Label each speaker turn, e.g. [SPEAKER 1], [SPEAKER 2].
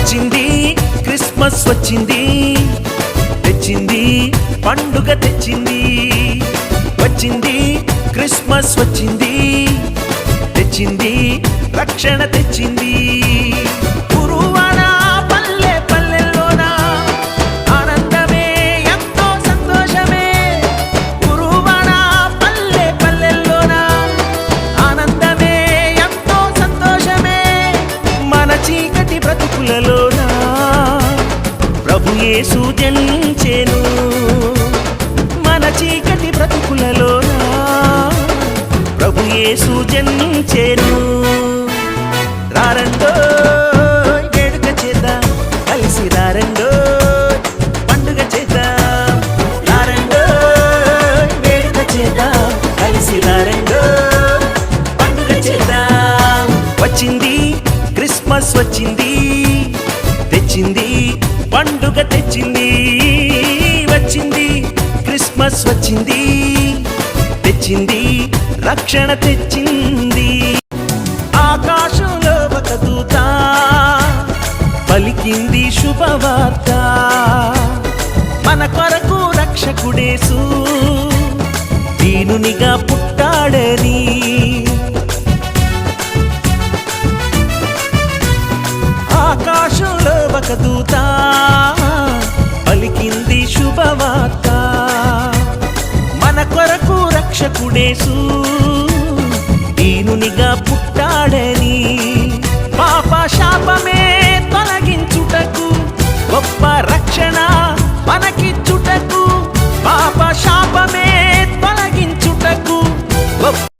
[SPEAKER 1] వచ్చింది క్రిస్మస్ వచ్చింది, తెచ్చింది పండుగ తెచ్చింది. వచ్చింది క్రిస్మస్ వచ్చింది, తెచ్చింది రక్షణ తెచ్చింది. గురువాడ పల్లె పల్లెల్లోన ఆనందమే ఎంతో సంతోషమే. గురువాడ పల్లె పల్లెల్లోన ఆనందమే ఎంతో సంతోషమే. మన చీకటి బ్రతుకులలోన ప్రభు యేసు జనించెను. మన చీకటి బ్రతుకులలోన ప్రభు యేసు జనించెను. రారండో వేడుక చేద్దాం, కలిసి రారండో పండుగ చేద్దాం. రారండో వేడుక చేద్దాం, కలిసి రారండో పండుగ చేద్దాం. వచ్చింది క్రిస్మస్ వచ్చింది, తెచ్చింది పండుగ తెచ్చింది. వచ్చింది క్రిస్మస్ వచ్చింది, తెచ్చింది రక్షణ తెచ్చింది. ఆకాశంలో ఒక దూత పలికింది శుభవార్త. మన కొరకు రక్షకుడేసు దీనునిగా పుట్టాడని. ఆకాశంలో ఒక దూత పలికింది శుభవార్త. మన కొరకు రక్షకుడేసు దీనునిగా పుట్టాడని. పాప శాపమే తొలగించుటకు, గొప్ప రక్షణ మనకిచ్చుటకు. పాప శాపమే తొలగించుటకు, గొప్ప